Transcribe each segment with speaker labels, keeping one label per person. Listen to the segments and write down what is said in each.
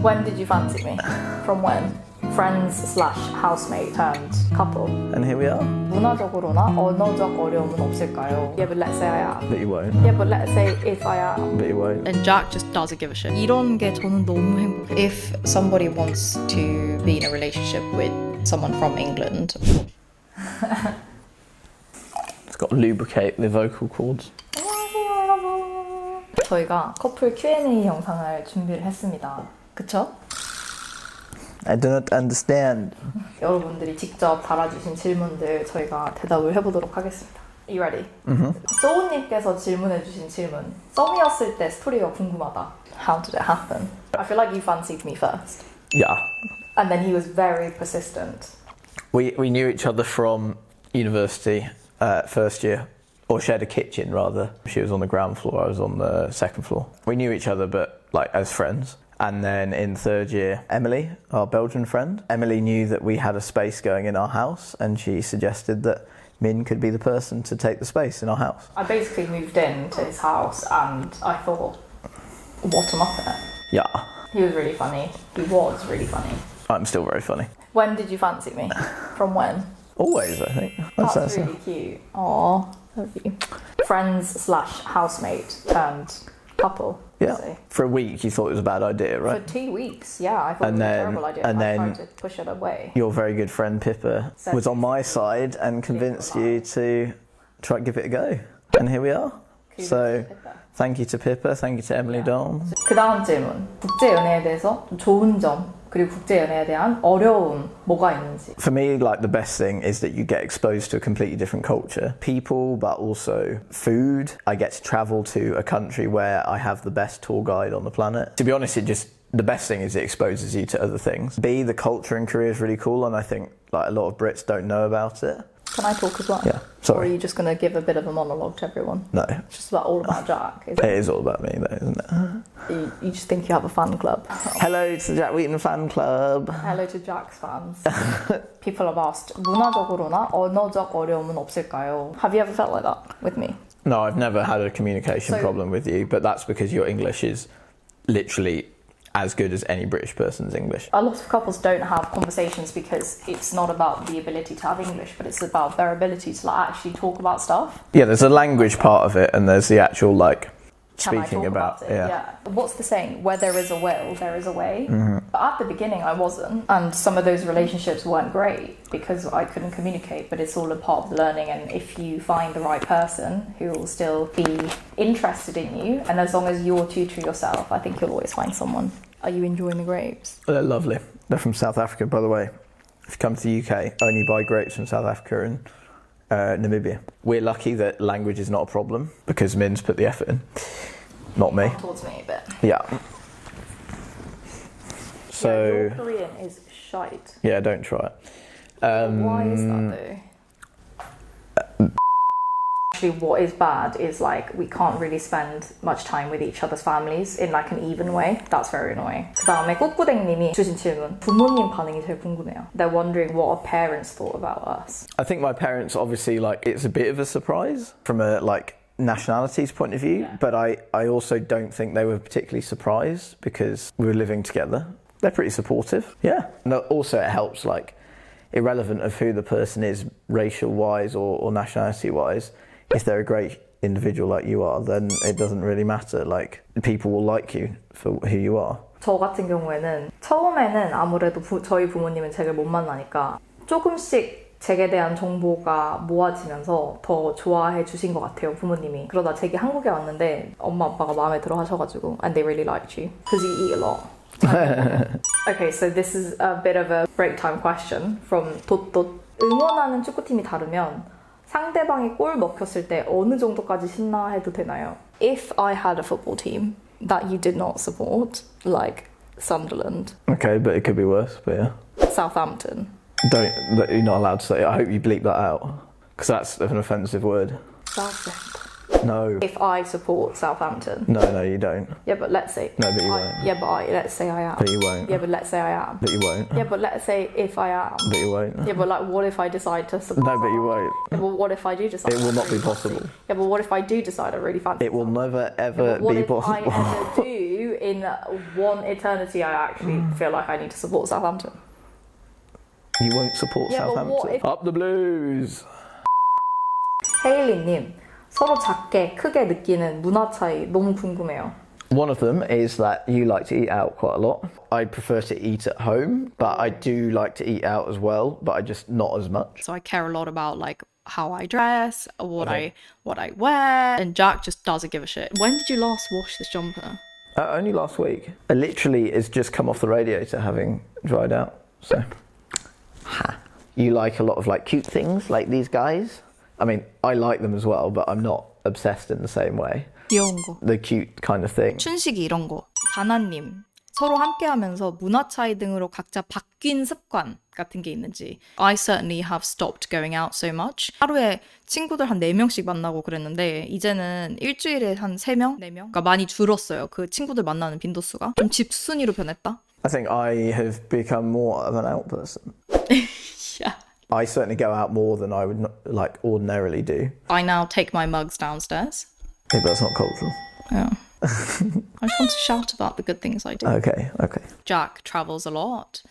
Speaker 1: When did you fancy me? From when? Friends slash housemate turned couple.
Speaker 2: And here we are.
Speaker 1: 문화적으로나 언어적 어려움은 없을까요? Yeah, but let's say I am.
Speaker 2: But you won't.
Speaker 1: Yeah, but let's say if I am.
Speaker 2: But you won't.
Speaker 3: And Jack just doesn't give a shit.
Speaker 1: 이런 게 저는 너무 행복해요.
Speaker 3: If somebody wants to be in a relationship with someone from England,
Speaker 2: It's got to lubricate the vocal cords.
Speaker 1: 안녕하세요 여러분. 저희가 커플 Q&A 영상을 준비를 했습니다. 그쵸?
Speaker 2: I do not understand.
Speaker 1: 여러분들이 직접 달아주신 질문들 저희가 대답을 해보도록 하겠습니다. You ready? 소우님께서 질문해주신 질문. 썸이었을 때 스토리가 궁금하다. How did it happen? I feel like you fancied me first.
Speaker 2: Yeah.
Speaker 1: And then he was very persistent.
Speaker 2: We knew each other from university, first year. Or shared a kitchen, rather. She was on the ground floor, I was on the second floor. We knew each other, but like as friends. And then in third year, Emily, our Belgian friend, Emily knew that we had a space going in our house, and she suggested that Min could be the person to take the space in our house.
Speaker 1: I basically moved into his house and I thought, what am up in it?
Speaker 2: Yeah.
Speaker 1: He was really funny. He was really funny.
Speaker 2: I'm still very funny.
Speaker 1: When did you fancy me? From when?
Speaker 2: Always, I think.
Speaker 1: That's really cute. Aww, love you. Friends slash housemate turned couple.
Speaker 2: Yeah.
Speaker 1: So.
Speaker 2: For a week, you thought it was a bad idea, right?
Speaker 1: For 2 weeks, yeah, I thought it was a terrible idea.
Speaker 2: And
Speaker 1: I
Speaker 2: then
Speaker 1: tried to push it away.
Speaker 2: your very good friend Pippa was on my side and convinced you to try and give it a go. And here we are. So, thank you to Pippa, thank you to Emily Dawn.
Speaker 1: 그 다음 질문. 국제연애에 대해서 좀 좋은 점 그리고 국제연애에 대한 어려움 뭐가 있는지.
Speaker 2: For me, like the best thing is that you get exposed to a completely different culture. People, but also food. I get to travel to a country where I have the best tour guide on the planet. To be honest, the best thing is it exposes you to other things. B, the culture in Korea is really cool, and I think like a lot of Brits don't know about it.
Speaker 1: Can I talk as well?
Speaker 2: Yeah, sorry.
Speaker 1: Or are you just going to give a bit of a monologue to everyone?
Speaker 2: No.
Speaker 1: It's just all about Jack, isn't
Speaker 2: It is all about me though, isn't it?
Speaker 1: You just think you have a fan club.
Speaker 2: Hello to the Jack Wheaton fan club.
Speaker 1: Hello to Jack's fans. People have asked, 문화적으로나 언어적 어려움은 없을까요? Have you ever felt like that with me?
Speaker 2: No, I've never had a communication problem with you, but that's because your English is literally as good as any British person's English.
Speaker 1: A lot of couples don't have conversations because it's not about the ability to have English, but it's about their ability to like, actually talk about stuff.
Speaker 2: Yeah, there's a language part of it, and there's the actual like
Speaker 1: Can
Speaker 2: speaking
Speaker 1: I talk
Speaker 2: about
Speaker 1: it. Yeah. What's the saying? Where there is a will, there is a way. But at the beginning, I wasn't, and some of those relationships weren't great because I couldn't communicate. But it's all a part of the learning, and if you find the right person who will still be interested in you, and as long as you're true to yourself, I think you'll always find someone. Are you enjoying the grapes?
Speaker 2: They're lovely. They're from South Africa, by the way. If you come to the UK, only buy grapes from South Africa and Namibia. We're lucky that language is not a problem because Min's put the effort in, not me.
Speaker 1: Towards me a bit.
Speaker 2: Yeah. So.
Speaker 1: Yeah, your Korean is shite.
Speaker 2: Yeah, don't try it.
Speaker 1: Why is that though? Actually, what is bad is like we can't really spend much time with each other's families in like an even way. That's very annoying. 그 다음에 꾸꾸댕님이 주신 질문. 부모님 반응이 제일 궁금해요. They're wondering what our parents thought about us.
Speaker 2: I think my parents obviously like it's a bit of a surprise from a like nationalities point of view, but I also don't think they were particularly surprised because we were living together. They're pretty supportive. Yeah. And also it helps like irrelevant of who the person is racial wise or nationality wise. If they're a great individual like you are, then it doesn't really matter. Like people will like you for who you are.
Speaker 1: 저 같은 경우에는 처음에는 아무래도 저희 부모님은 제가 못 만나니까 조금씩 제게 대한 정보가 모아지면서 더 좋아해 주신 것 같아요, 부모님이. 그러다 제게 한국에 왔는데 엄마 아빠가 마음에 들어 하셔가지고 and they really liked you because you eat a lot. Okay, so this is a bit of a break time question from 돛돛. 응원하는 축구팀이 다르면 상대방이 골 먹혔을 때 어느 정도까지 신나해도 되나요? If I had a football team that you did not support, like Sunderland.
Speaker 2: Okay, but it could be worse, but yeah.
Speaker 1: Southampton.
Speaker 2: You're not allowed to say it. I hope you bleep that out, because that's an offensive word.
Speaker 1: Southampton.
Speaker 2: No.
Speaker 1: If I support Southampton.
Speaker 2: No, you don't.
Speaker 1: Yeah, but let's say.
Speaker 2: No, but you won't.
Speaker 1: Yeah, but let's say I am.
Speaker 2: But you won't.
Speaker 1: Yeah, but let's say I am.
Speaker 2: But you won't.
Speaker 1: Yeah, but let's say if I am.
Speaker 2: But you won't.
Speaker 1: Yeah, but like, what if I decide to support?
Speaker 2: No, but you won't.
Speaker 1: Yeah, but what if I do decide?
Speaker 2: It will not be possible.
Speaker 1: Yeah, but what if I do decide I really fancy?
Speaker 2: It will never ever
Speaker 1: what
Speaker 2: be
Speaker 1: if
Speaker 2: possible.
Speaker 1: I ever do who in one eternity I actually feel like I need to support Southampton.
Speaker 2: You won't support
Speaker 1: Yeah, but what
Speaker 2: Southampton.
Speaker 1: if-
Speaker 2: Up the Blues.
Speaker 1: 헤일리님, 서로 작게 크게 느끼는 문화 차이 너무 궁금해요.
Speaker 2: One of them is that you like to eat out quite a lot. I prefer to eat at home, but I do like to eat out as well, but I just not as much.
Speaker 4: So I care a lot about like how I dress, what I wear, and Jack just doesn't give a shit. When did you last wash this jumper?
Speaker 2: Only last week. It literally has just come off the radiator having dried out. So, you like a lot of like cute things like these guys? I mean, I like them as well, but I'm not obsessed in the same way.
Speaker 4: 귀여운 거.
Speaker 2: The cute kind of thing.
Speaker 4: 춘식이 이런 거. 다나님. 서로 함께하면서 문화 차이 등으로 각자 바뀐 습관 같은 게 있는지. I certainly have stopped going out so much. 하루에 친구들 한 4명씩 만나고 그랬는데 이제는 일주일에 한 3명? 4명? 그러니까 많이 줄었어요. 그 친구들 만나는 빈도수가. 좀 집순이로 변했다.
Speaker 2: I think I have become more of an out person.
Speaker 4: Yeah.
Speaker 2: I certainly go out more than I would like ordinarily do.
Speaker 4: I now take my mugs downstairs.
Speaker 2: Yeah, but that's not cultural.
Speaker 4: Yeah. I just want to shout about the good things I do.
Speaker 2: Okay.
Speaker 4: Jack travels a lot,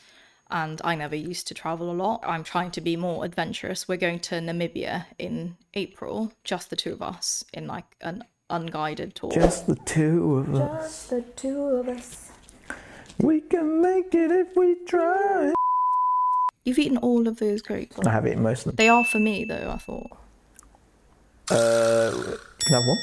Speaker 4: and I never used to travel a lot. I'm trying to be more adventurous. We're going to Namibia in April, just the two of us, in like an unguided tour.
Speaker 2: Just the two of us.
Speaker 1: Just the two of us.
Speaker 2: We can make it if we try.
Speaker 4: You've eaten all of those grapes.
Speaker 2: I have eaten most of them.
Speaker 4: They are for me, though, I thought.
Speaker 2: You can have one.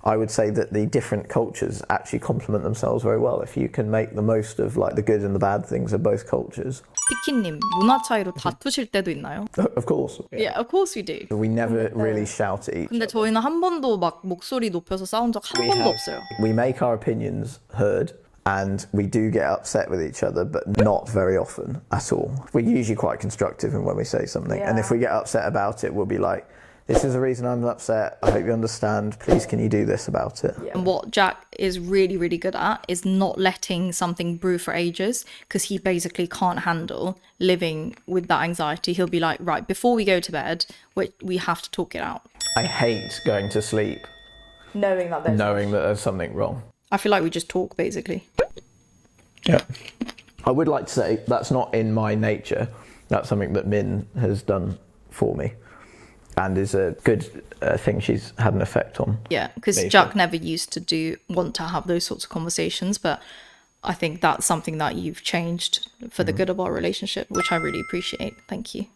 Speaker 2: I would say that the different cultures actually complement themselves very well if you can make the most of like the good and the bad things of both cultures.
Speaker 4: 피키님, 문화 차이로 다투실 때도 있나요?
Speaker 2: Of course.
Speaker 4: Yeah, of course we do.
Speaker 2: We never really shout at each
Speaker 4: 근데
Speaker 2: other.
Speaker 4: 저희는 한 번도 막 목소리 높여서 싸운 적 한 번도 없어요.
Speaker 2: We make our opinions heard and we do get upset with each other, but not very often at all. We're usually quite constructive in when we say something. And if we get upset about it, we'll be like, this is the reason I'm upset. I hope you understand. Please, can you do this about it?
Speaker 4: And what Jack is really, really good at is not letting something brew for ages because he basically can't handle living with that anxiety. He'll be like, right, before we go to bed, we have to talk it out.
Speaker 2: I hate going to sleep
Speaker 1: Knowing that
Speaker 2: there's something wrong.
Speaker 4: I feel like we just talk, basically.
Speaker 2: Yeah. I would like to say that's not in my nature. That's something that Min has done for me and is a good thing she's had an effect on.
Speaker 4: Yeah, because Jack never used to want to have those sorts of conversations, but I think that's something that you've changed for the good of our relationship, which I really appreciate. Thank you.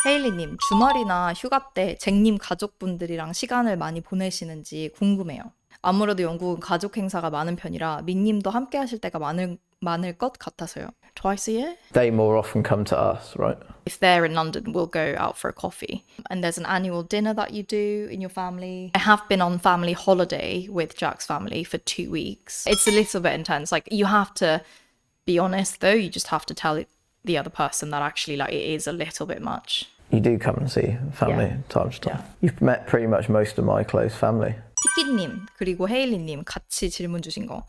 Speaker 4: 헤일리님, 주말이나 휴가 때 잭님 가족분들이랑 시간을 많이 보내시는지 궁금해요. 아무래도 영국은 가족 행사가 많은 편이라 민님도 함께 하실 때가 많을 것 같아서요. Twice a year?
Speaker 2: They more often come to us, right?
Speaker 4: If they're in London, we'll go out for a coffee. And there's an annual dinner that you do in your family. I have been on family holiday with Jack's family for 2 weeks. It's a little bit intense. Like, you have to be honest, though. You just have to tell the other person that actually, like, it is a little bit much.
Speaker 2: You do come and see family time to time. You've met pretty much most of my close family.
Speaker 4: 피키님 그리고 헤일리님 같이 질문 주신 거.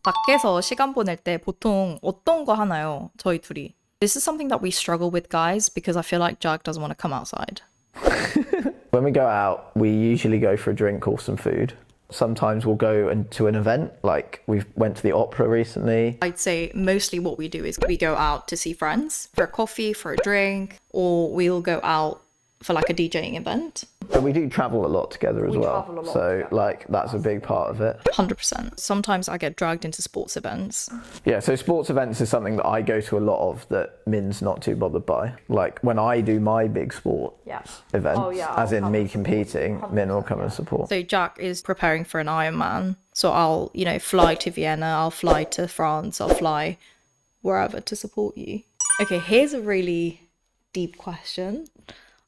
Speaker 4: 밖에서 시간 보낼 때 보통 어떤 거 하나요? 저희 둘이. This is something that we struggle with, guys, because I feel like Jack doesn't want to come outside.
Speaker 2: When we go out, we usually go for a drink or some food. Sometimes we'll go to an event, like we went to the opera recently.
Speaker 4: I'd say mostly what we do is we go out to see friends for a coffee, for a drink, or we'll go out for like a DJing event.
Speaker 2: But we do travel a lot together as well.
Speaker 1: travel a lot
Speaker 2: So
Speaker 1: together.
Speaker 2: like that's a big part of it.
Speaker 4: 100%. Sometimes I get dragged into sports events.
Speaker 2: Yeah, so sports events is something that I go to a lot of that Min's not too bothered by. Like when I do my big sport events, as in me competing, Min will come and support.
Speaker 4: So Jack is preparing for an Ironman. So I'll, fly to Vienna, I'll fly to France, I'll fly wherever to support you. Okay, here's a really deep question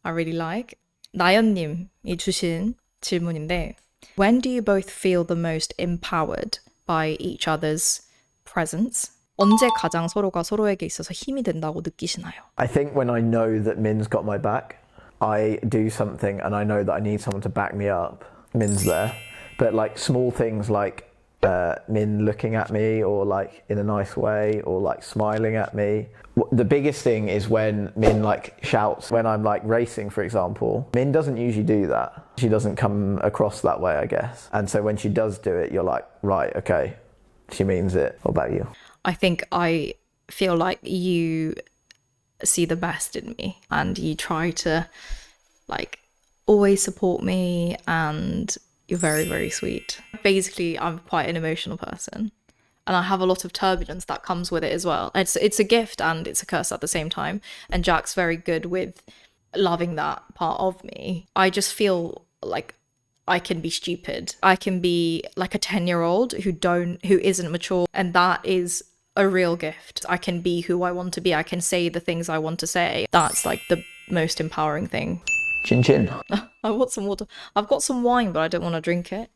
Speaker 4: I really like. 나연님이 주신 질문인데 When do you both feel the most empowered by each other's presence? 언제 가장 서로가 서로에게 있어서 힘이 된다고 느끼시나요?
Speaker 2: I think when I know that Min's got my back, I do something and I know that I need someone to back me up. Min's there. But like small things like Min looking at me or like in a nice way or like smiling at me. The biggest thing is when Min like shouts when I'm like racing, for example. Min doesn't usually do that. She doesn't come across that way, I guess. And so when she does do it, you're like, right, okay, she means it. What about you?
Speaker 4: I think I feel like you see the best in me and you try to like always support me and you're very, very sweet. Basically, I'm quite an emotional person and I have a lot of turbulence that comes with it as well. It's a gift and it's a curse at the same time. And Jack's very good with loving that part of me. I just feel like I can be stupid. I can be like a 10-year-old who isn't mature, and that is a real gift. I can be who I want to be. I can say the things I want to say. That's like the most empowering thing.
Speaker 2: Chin chin.
Speaker 4: I want some water. I've got some wine, but I don't want to drink it.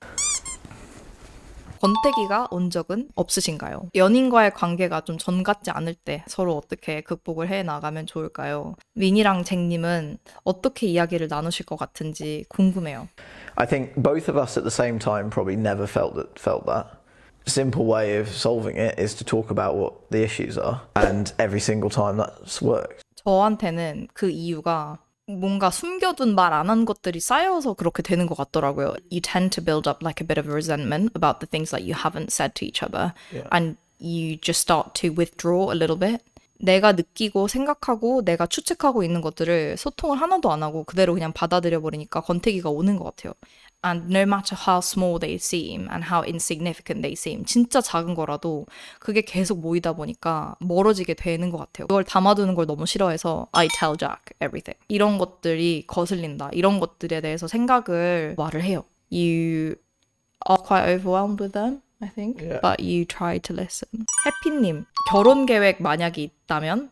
Speaker 4: 권태기가 온 적은 없으신가요? 연인과의 관계가 좀 전 같지 않을 때 서로 어떻게 극복을 해 나가면 좋을까요? 민이랑 잭님은 어떻게 이야기를 나누실 것 같은지 궁금해요.
Speaker 2: I think both of us at the same time probably never felt that. Simple way of solving it is to talk about what the issues are, and every single time that's worked.
Speaker 4: 저한테는 그 이유가 뭔가 숨겨둔 말 안 한 것들이 쌓여서 그렇게 되는 것 같더라고요. You tend to build up like a bit of resentment about the things that you haven't said to each other.
Speaker 2: Yeah.
Speaker 4: And you just start to withdraw a little bit. 내가 느끼고 생각하고 내가 추측하고 있는 것들을 소통을 하나도 안 하고 그대로 그냥 받아들여 버리니까 권태기가 오는 것 같아요. And no matter how small they seem and how insignificant they seem, 진짜 작은 거라도 그게 계속 모이다 보니까 멀어지게 되는 것 같아요. 그걸 담아두는 걸 너무 싫어해서 I tell Jack everything. 이런 것들이 거슬린다. 이런 것들에 대해서 생각을 말을 해요. You are quite overwhelmed with them, I think,
Speaker 2: Yeah.
Speaker 4: but you try to listen. 해피님, 결혼 계획 만약에 있다면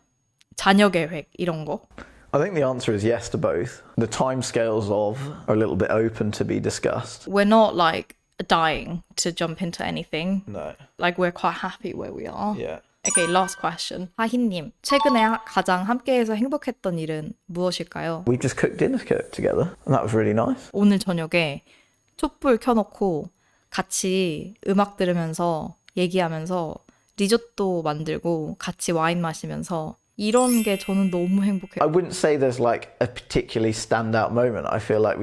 Speaker 4: 자녀 계획 이런 거?
Speaker 2: I think the answer is yes to both. The timescales are a little bit open to be discussed.
Speaker 4: We're not like dying to jump into anything.
Speaker 2: No.
Speaker 4: Like we're quite happy where we are.
Speaker 2: Yeah.
Speaker 4: Okay, last question. 하희님, 최근에 가장 함께해서 행복했던 일은 무엇일까요?
Speaker 2: We just cooked dinner together, and that was really nice.
Speaker 4: 오늘 저녁에 촛불 켜놓고 같이 음악 들으면서 얘기하면서 리조또 만들고 같이 와인 마시면서 이런 게 저는 너무 행복해요.
Speaker 2: I wouldn't say there's like a particularly standout moment. I feel like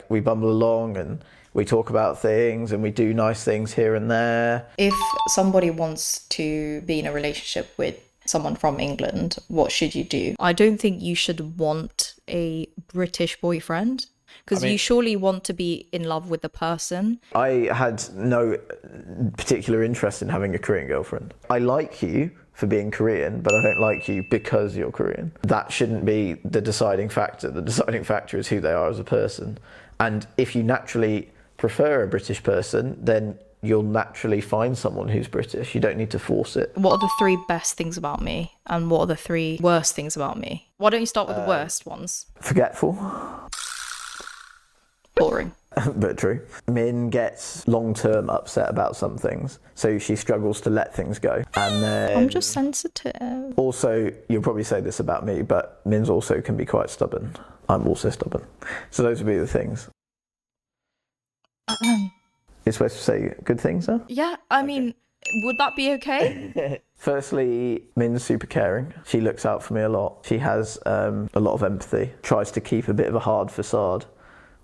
Speaker 2: we bumble along and we talk about things and we do nice things here and there.
Speaker 3: If somebody wants to be in a relationship with someone from England, what should you do?
Speaker 4: I don't think you should want a British boyfriend because you surely want to be in love with the person.
Speaker 2: I had no particular interest in having a Korean girlfriend. I like you for being Korean, but I don't like you because you're Korean. That shouldn't be the deciding factor. The deciding factor is who they are as a person. And if you naturally prefer a British person, then you'll naturally find someone who's British. You don't need to force it.
Speaker 4: What are the 3 best things about me? And what are the 3 worst things about me? Why don't you start with the worst ones?
Speaker 2: Forgetful,
Speaker 4: Boring.
Speaker 2: but true. Min gets long-term upset about some things, so she struggles to let things go. And then
Speaker 4: I'm just sensitive.
Speaker 2: also, you'll probably say this about me, but Min's also can be quite stubborn. I'm also stubborn. So those would be the things. You're supposed to say good things, huh?
Speaker 4: Yeah, I mean, would that be okay?
Speaker 2: Firstly, Min's super caring. She looks out for me a lot. She has a lot of empathy. Tries to keep a bit of a hard facade,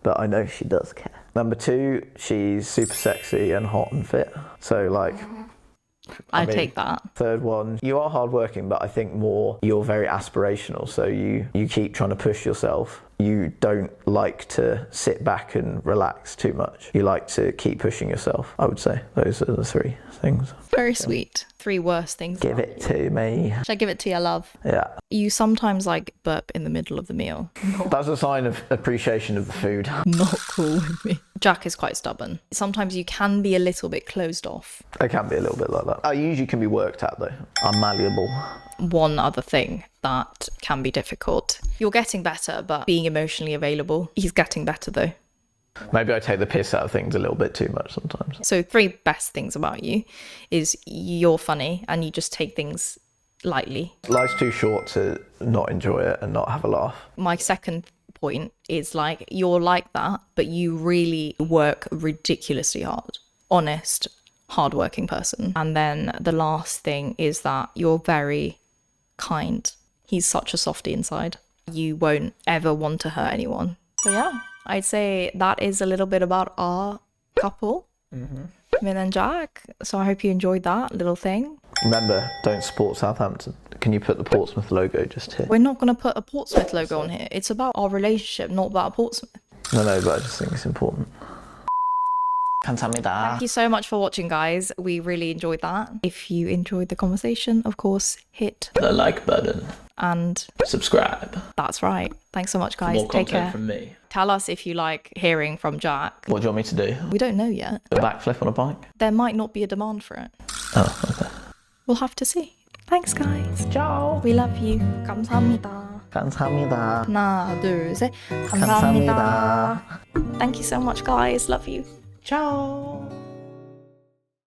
Speaker 2: but I know she does care. Number 2, she's super sexy and hot and fit. So like,
Speaker 4: I take that.
Speaker 2: Third one, you are hardworking, but I think more you're very aspirational. So you keep trying to push yourself. You don't like to sit back and relax too much. You like to keep pushing yourself, I would say. Those are the 3 things.
Speaker 4: Very sweet. 3 worst things.
Speaker 2: Give it to me.
Speaker 4: Should I give it to you, love?
Speaker 2: Yeah.
Speaker 4: You sometimes like burp in the middle of the meal.
Speaker 2: That's a sign of appreciation of the food.
Speaker 4: Not cool with me. Jack is quite stubborn. Sometimes you can be a little bit closed off.
Speaker 2: I can be a little bit like that. I usually can be worked at though. I'm malleable.
Speaker 4: One other thing that can be difficult. You're getting better, but being emotionally available. He's getting better though.
Speaker 2: Maybe I take the piss out of things a little bit too much sometimes.
Speaker 4: So 3 best things about you is you're funny and you just take things lightly.
Speaker 2: Life's too short to not enjoy it and not have a laugh.
Speaker 4: My second point is like you're like that, but you really work ridiculously hard. Honest, hardworking person. And then the last thing is that you're very kind. He's such a softie inside. You won't ever want to hurt anyone. So yeah, I'd say that is a little bit about our couple. Min and Jack. So I hope you enjoyed that little thing.
Speaker 2: Remember, don't support Southampton. Can you put the Portsmouth logo just here?
Speaker 4: We're not going to put a Portsmouth logo on here. It's about our relationship, not about Portsmouth.
Speaker 2: No, but I just think it's important. 감사합니다.
Speaker 4: Thank you so much for watching, guys. We really enjoyed that. If you enjoyed the conversation, of course, hit
Speaker 2: The like button.
Speaker 4: and
Speaker 2: Subscribe.
Speaker 4: that's right. Thanks so much, guys.
Speaker 2: More
Speaker 4: Take
Speaker 2: content
Speaker 4: care.
Speaker 2: from me.
Speaker 4: Tell us if you like hearing from Jack.
Speaker 2: What do you want me to do?
Speaker 4: We don't know yet.
Speaker 2: A backflip on a bike?
Speaker 4: There might not be a demand for it.
Speaker 2: Oh, okay.
Speaker 4: We'll have to see. Thanks, guys.
Speaker 2: Ciao.
Speaker 4: We love you. 감사합니다.
Speaker 2: 감사합니다.
Speaker 4: 하나, 둘, 셋.
Speaker 2: 감사합니다.
Speaker 4: 감사합니다. Thank you so much, guys. Love you.
Speaker 2: Ciao.